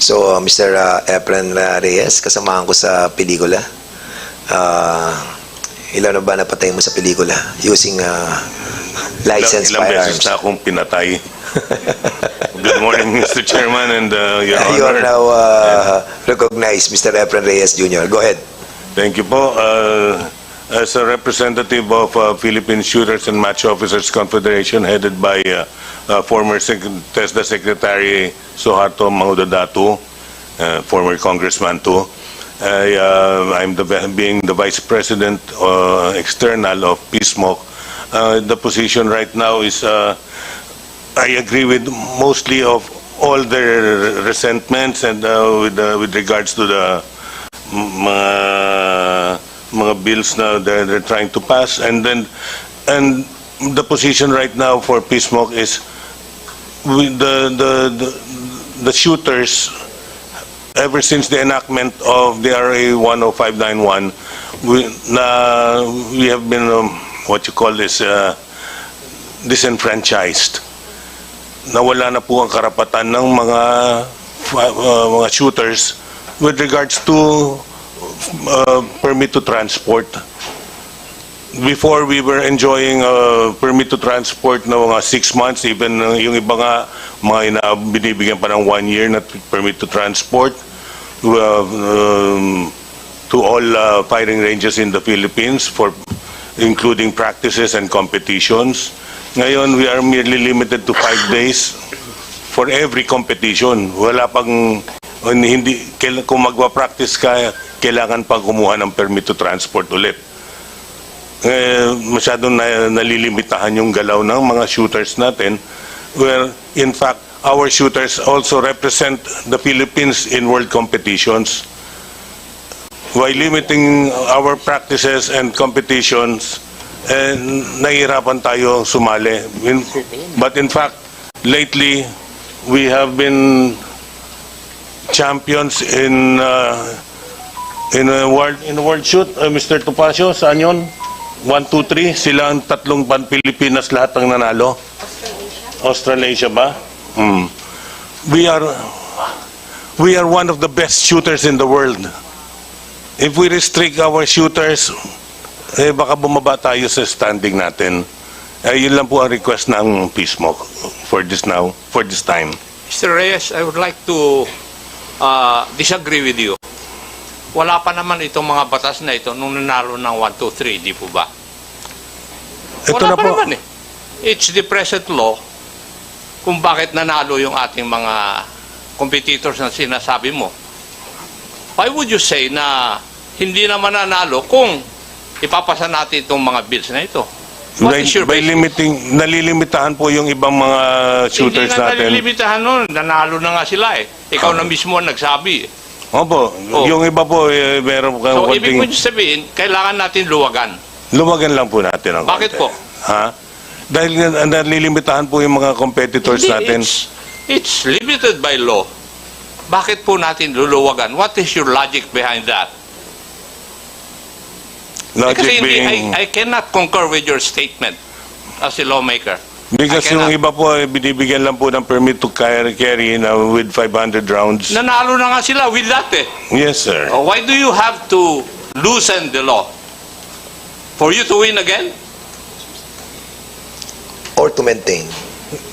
So, Mr. Efren Reyes, kasamahan ko sa pelikula. Ilan na ba napatay mo sa pelikula using licensed ilang firearms? beses na akong pinatay. Good morning, Mr. Chairman and Your Honor. You are now recognized, Mr. Efren Reyes Jr. Go ahead. Thank you po. As a representative of Philippine Shooters and Match Officers Confederation headed by former TESDA Secretary Suharto Mangudadatu, former congressman too, I'm being the Vice President External of PSMOC. The position right now is I agree with mostly of all their resentments and with regards to the mga bills na they're trying to pass, and the position right now for PSMOC is the shooters. Ever since the enactment of the RA 10591, we have been what you call this disenfranchised. Nawala na po ang karapatan ng mga shooters with regards to permit to transport. Before, we were enjoying permit to transport na mga 6 months, even yung iba nga mga binibigyan pa ng 1 year na permit to transport to all firing ranges in the Philippines, for including practices and competitions. Ngayon, we are merely limited to 5 days for every competition. Wala pang hindi, kung magwa-practice ka, kailangan pang kumuha ng permit to transport ulit. Masyadong nalilimitahan yung galaw ng mga shooters natin, where in fact our shooters also represent the Philippines in world competitions. While limiting our practices and competitions, nahihirapan tayo sumali. But in fact, lately we have been champions in world shoot. Mr. Topacio, saan yun? 1, 2, 3, sila ang tatlong pan-Pilipinas lahat ang nanalo. Australasia ba? We are one of the best shooters in the world. If we restrict our shooters, baka bumaba tayo sa standing natin. Yun lang po ang request ng PSMOC for this time. Mr. Reyes, I would like to disagree with you. Wala pa naman itong mga batas na ito nung nanalo ng 1, 2, 3, di po ba? Wala pa naman eh. It's the present law kung bakit nanalo yung ating mga competitors na sinasabi mo. Why would you say na hindi naman nanalo kung ipapasa natin itong mga bills na ito? What is your basis? Nalilimitahan po yung ibang mga shooters natin. Hindi na natin. nalilimitahan nun. Nanalo na nga sila eh. Ikaw na mismo ang nagsabi eh. Opo, yung iba po, meron kang So, ibig mo sabihin, kailangan natin luwagan. Luwagan lang po natin ang Bakit po? Ha? Dahil nalilimitahan po yung mga competitors natin. It's limited by law. Bakit po natin luluwagan? What is your logic behind that? Kasi I cannot concur with your statement as a lawmaker. Because yung iba po, binibigyan lang po ng permit to carry na with 500 rounds. Nanalo na nga sila with that eh. Yes, sir. Why do you have to loosen the law? For you to win again? Or to maintain?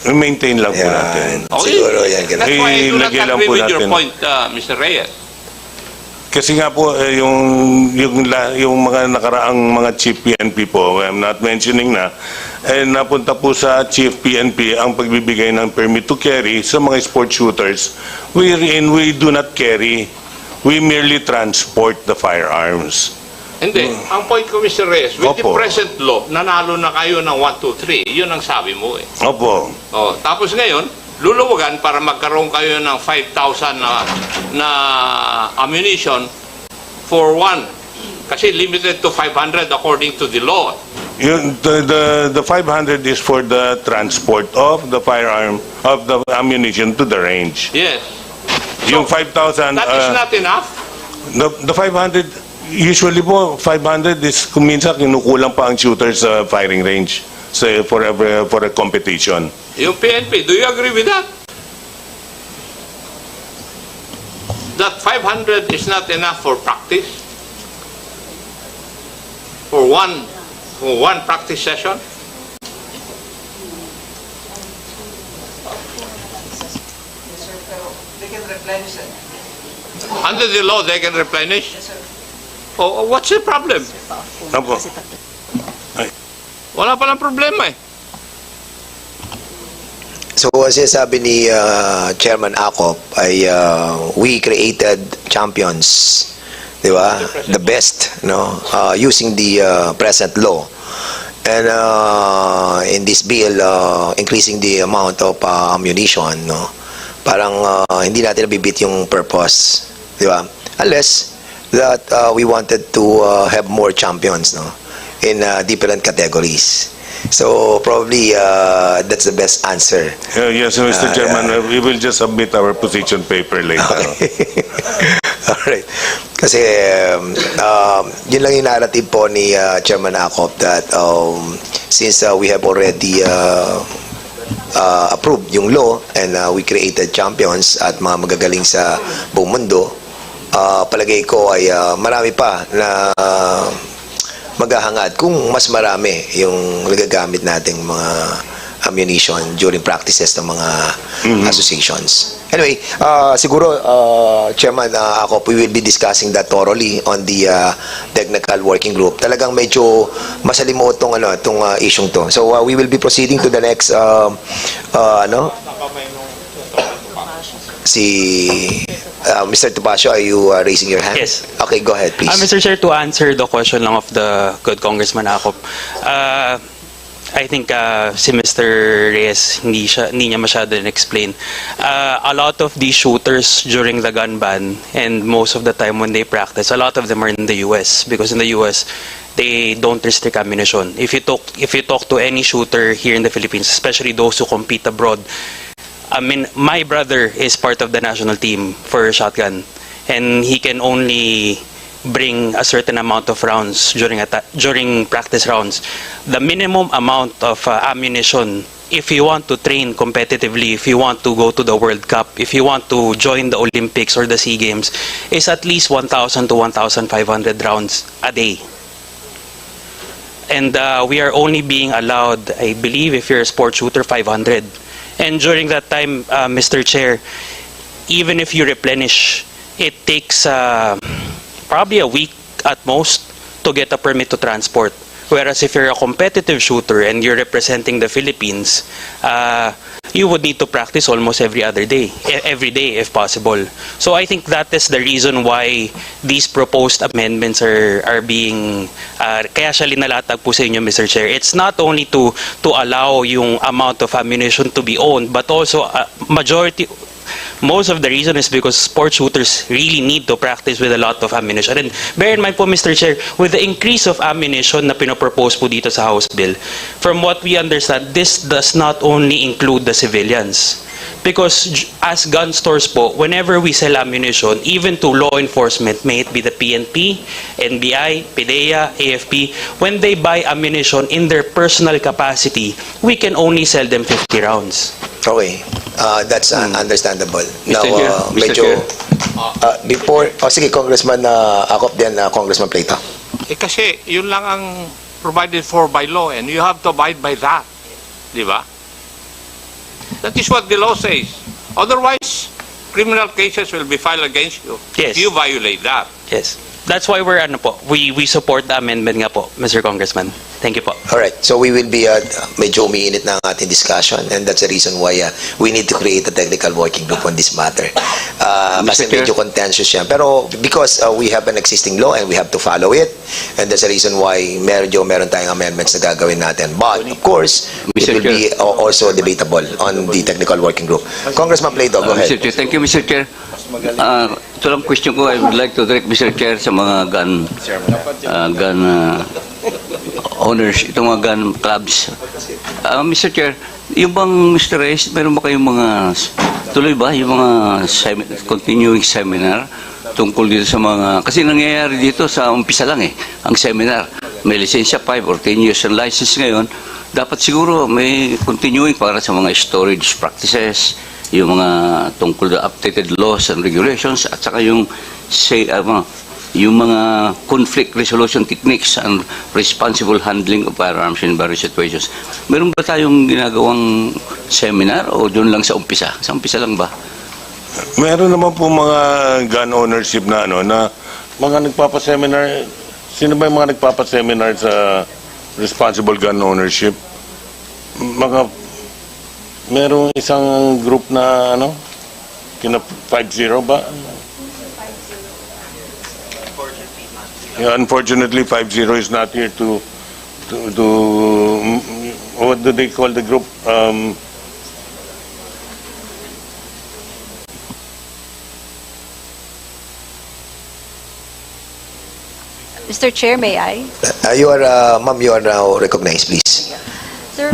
Maintain lang po natin. Okay. Siguro yan. That's why I do not Ilagay lang agree po with your natin. point, Mr. Reyes. Kasi nga po, yung mga nakaraang mga chief PNP po, I'm not mentioning na, napunta po sa chief PNP ang pagbibigay ng permit to carry sa mga sport shooters, wherein we do not carry, we merely transport the firearms. Hindi. Ang point ko, Mr. Reyes, with the Opo. present law, nanalo na kayo ng 1, 2, 3. Yun ang sabi mo eh. Opo. Tapos ngayon, luluwagan para magkaroon kayo ng 5,000 na ammunition for one. Kasi limited to 500 according to the law. The 500 is for the transport of the firearm, of the ammunition to the range. Yes. Yung 5,000... That is not enough. The 500, usually po, 500 is kung minsan kinukulang pa ang shooters sa firing range for a competition. Yung PNP, do you agree with that? that 500 is not enough for practice? For one practice session? They can replenish it. Under the law, they can replenish? Oh, what's the problem? Opo. Wala palang problema eh. So, as sabi ni Chairman Acop, ay we created champions, di ba? The best, no? Using the present law. And in this bill, increasing the amount of ammunition, no? Parang hindi natin nabibit yung purpose, di ba? Unless that we wanted to have more champions, no? In different categories. So probably that's the best answer. Yes, Mr. Chairman, we will just submit our position paper later. Alright. Kasi yun lang yung narrative po ni Chairman Acop that since we have already approved yung law and we created champions at mga magagaling sa buong mundo, palagay ko ay marami pa na maghahangad kung mas marami yung nagagamit nating mga ammunition during practices ng mga associations. Anyway, siguro, Chairman Acop, we will be discussing that thoroughly on the technical working group. Talagang medyo masalimuot tong isyong to. So, we will be proceeding to the next, Mr. Topacio, are you raising your hand? Yes. Okay, go ahead, please. Mr. Chair, to answer the question lang of the good Congressman Acop, I think si Mr. Reyes hindi niya masyado explain. A lot of these shooters during the gun ban and most of the time when they practice, a lot of them are in the US because in the US they don't restrict ammunition. If you talk to any shooter here in the Philippines, especially those who compete abroad, I mean, my brother is part of the national team for shotgun, and he can only bring a certain amount of rounds during practice rounds. The minimum amount of ammunition, if you want to train competitively, if you want to go to the World Cup, if you want to join the Olympics or the SEA Games, is at least 1,000 to 1,500 rounds a day. And we are only being allowed, I believe, if you're a sport shooter, 500. And during that time, Mr. Chair, even if you replenish, it takes probably a week at most to get a permit to transport. Whereas if you're a competitive shooter and you're representing the Philippines, you would need to practice almost every day if possible. So I think that is the reason why these proposed amendments are being kaya siya linalatag po sa inyo, Mr. Chair. It's not only to allow yung amount of ammunition to be owned, but also most of the reason is because sport shooters really need to practice with a lot of ammunition. And bear in mind po, Mr. Chair, with the increase of ammunition na pinopropose po dito sa House Bill, from what we understand, this does not only include the civilians. Because as gun stores po, whenever we sell ammunition, even to law enforcement, may it be the PNP, NBI, PDEA, AFP, when they buy ammunition in their personal capacity, we can only sell them 50 rounds. Okay. That's understandable. Now, Mr. Chair. before, sige, Congressman Acop, then Congressman Plato. Kasi yun lang ang provided for by law and you have to abide by that. Di ba? That is what the law says. Otherwise, criminal cases will be filed against you Yes. if you violate that. Yes. That's why we support the amendment nga po, Mr. Congressman. Thank you po. Alright, so we will be, medyo umiinit na ang ating discussion and that's the reason why we need to create a technical working group on this matter. Kasi Mr. Chair. medyo contentious yan. Pero because we have an existing law and we have to follow it, and that's the reason why meron tayong amendments na gagawin natin. But, of course, it Mr. will be also debatable on the technical working group. Congressman Plato, go ahead. Mr. Chair, thank you, Mr. Chair. Ito lang question ko, I would like to direct Mr. Chair sa mga gun owners, itong mga gun clubs. Mr. Chair, yung bang Mr. Reyes, meron ba kayong mga, tuloy ba, yung mga continuing seminar tungkol dito sa mga, kasi nangyayari dito sa umpisa lang ang seminar. May lisensya 5 or 10 years ang license ngayon, dapat siguro may continuing para sa mga storage practices, yung mga tungkol sa updated laws and regulations, at saka yung mga conflict resolution techniques and responsible handling of firearms in various situations. Meron ba tayong ginagawang seminar o doon lang sa umpisa? Sa umpisa lang ba? Meron naman po mga gun ownership na na mga nagpapa-seminar. Sino ba yung mga nagpapa-seminar sa responsible gun ownership? Merong isang group na kina 5-0 ba? Yeah, unfortunately 5-0 is not here to what do they call the group? Mr. Chair, may I? Ma'am, you are now recognized, please. Sir,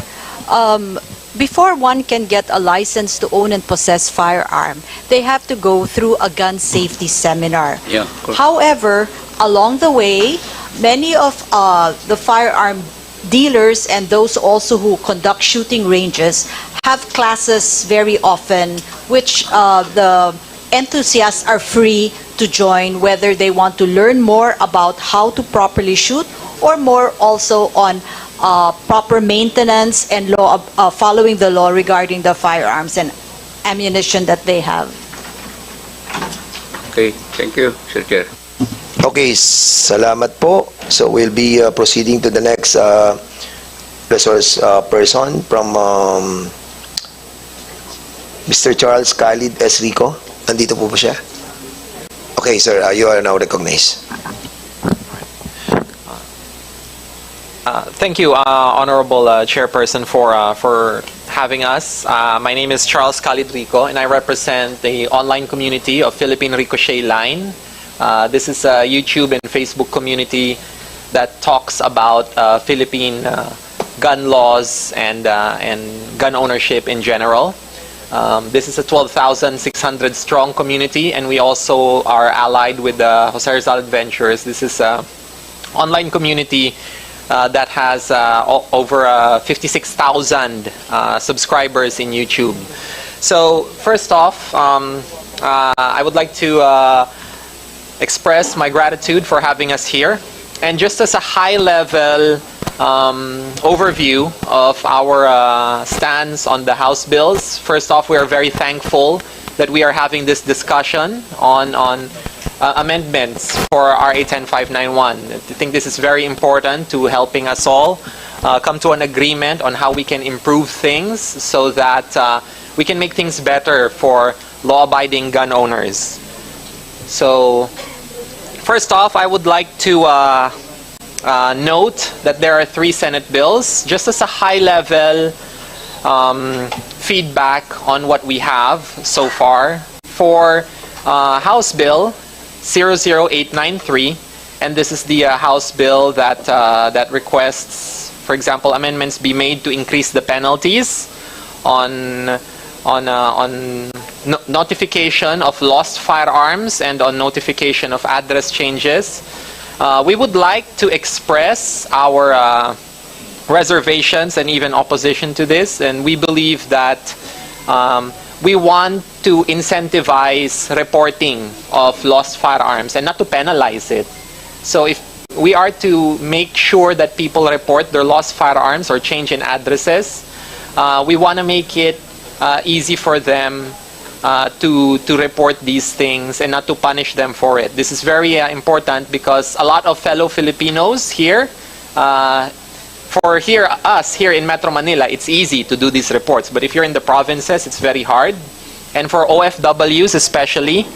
before one can get a license to own and possess firearm, they have to go through a gun safety seminar. Yeah, of course. However, along the way, many of the firearm dealers and those also who conduct shooting ranges have classes very often, which the enthusiasts are free to join, whether they want to learn more about how to properly shoot or more also on proper maintenance and law, following the law regarding the firearms and ammunition that they have. Okay, thank you, Sir Chair. Okay, salamat po. So we'll be proceeding to the next resource person from Mr. Charles Khalid S. Rico. Nandito po ba siya? Okay, sir, you are now recognized. Thank you, Honorable Chairperson, for having us. My name is Charles Khalid Rico, and I represent the online community of Philippine Ricochet Line. This is a YouTube and Facebook community that talks about Philippine gun laws and gun ownership in general. This is a 12,600 strong community, and we also are allied with the Jose Rizal Adventures. This is an online community that has over 56,000 subscribers in YouTube. So first off, I would like to express my gratitude for having us here. And just as a high-level overview of our stance on the House bills, first off, we are very thankful that we are having this discussion on amendments for RA 10591. I think this is very important to helping us all come to an agreement on how we can improve things so that we can make things better for law-abiding gun owners. So, first off, I would like to note that there are 3 Senate bills. Just as a high-level feedback on what we have so far. For House Bill 00893, and this is the House bill that that requests, for example, amendments be made to increase the penalties on notification of lost firearms and on notification of address changes. We would like to express our reservations and even opposition to this, and we believe that we want to incentivize reporting of lost firearms and not to penalize it. So if we are to make sure that people report their lost firearms or change in addresses, we want to make it easy for them to report these things and not to punish them for it. This is very important because a lot of fellow Filipinos here, us here in Metro Manila, it's easy to do these reports. But if you're in the provinces, it's very hard. And for OFWs especially,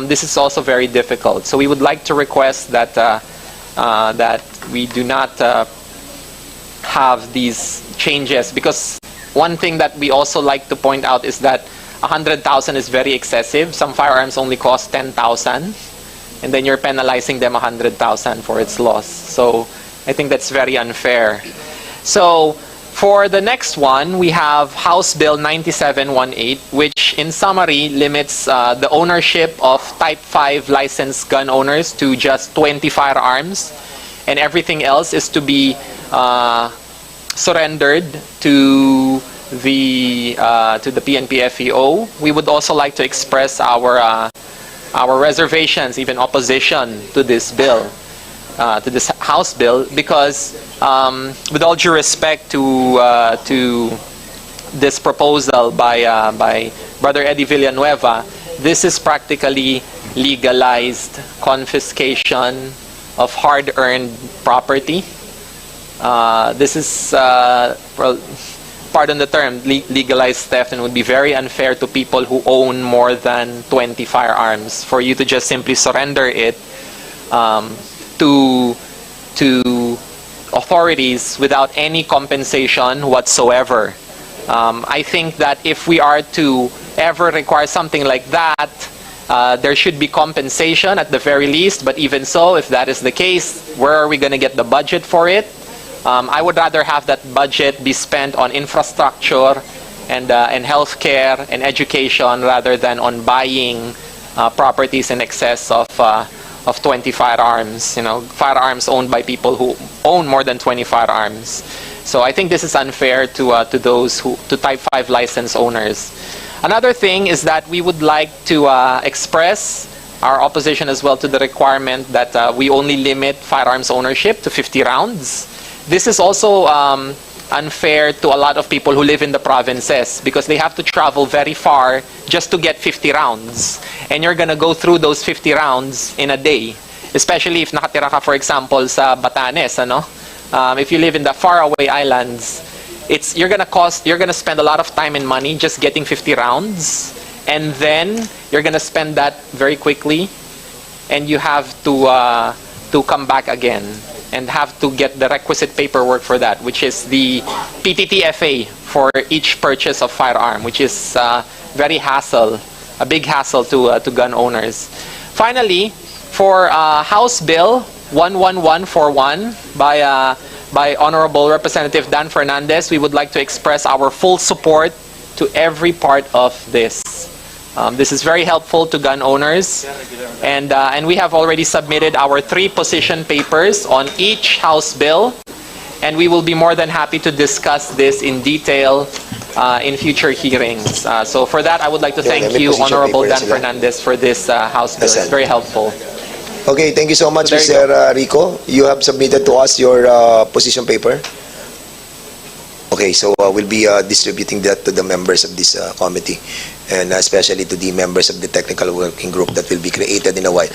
this is also very difficult. So we would like to request that that we do not have these changes, because one thing that we also like to point out is that 100,000 is very excessive. Some firearms only cost 10,000, and then you're penalizing them 100,000 for its loss. So I think that's very unfair. So for the next one, we have House Bill 9718, which in summary limits the ownership of Type 5 licensed gun owners to just 20 firearms, and everything else is to be surrendered to the PNP FEO. We would also like to express our reservations, even opposition to this bill, to this House bill, because with all due respect to this proposal by Brother Eddie Villanueva, this is practically legalized confiscation of hard-earned property. This is, well, pardon the term, legalized theft, and would be very unfair to people who own more than 20 firearms for you to just simply surrender it to authorities without any compensation whatsoever. I think that if we are to ever require something like that, there should be compensation at the very least, but even so, if that is the case, where are we going to get the budget for it? I would rather have that budget be spent on infrastructure and healthcare and education rather than on buying properties in excess of 20 firearms. You know, firearms owned by people who own more than 20 firearms. So I think this is unfair to Type 5 license owners. Another thing is that we would like to express our opposition as well to the requirement that we only limit firearms ownership to 50 rounds. This is also unfair to a lot of people who live in the provinces because they have to travel very far just to get 50 rounds. And you're going to go through those 50 rounds in a day, especially if nakatira ka, for example, sa Batanes, ano? If you live in the faraway islands, you're gonna spend a lot of time and money just getting 50 rounds, and then you're gonna spend that very quickly, and you have to come back again and have to get the requisite paperwork for that, which is the PTTFA for each purchase of firearm, which is a big hassle to gun owners. Finally, for House Bill 11141 by Honorable Representative Dan Fernandez, we would like to express our full support to every part of this. This is very helpful to gun owners, and we have already submitted our 3 position papers on each House bill, and we will be more than happy to discuss this in detail in future hearings. So for that, I would like to thank you, Honorable Dan Fernandez, for this House bill. It's very helpful. Okay, thank you so much, So there you Mr. Rico. You have submitted to us your position paper. Okay, so we'll be distributing that to the members of this committee, and especially to the members of the technical working group that will be created in a while.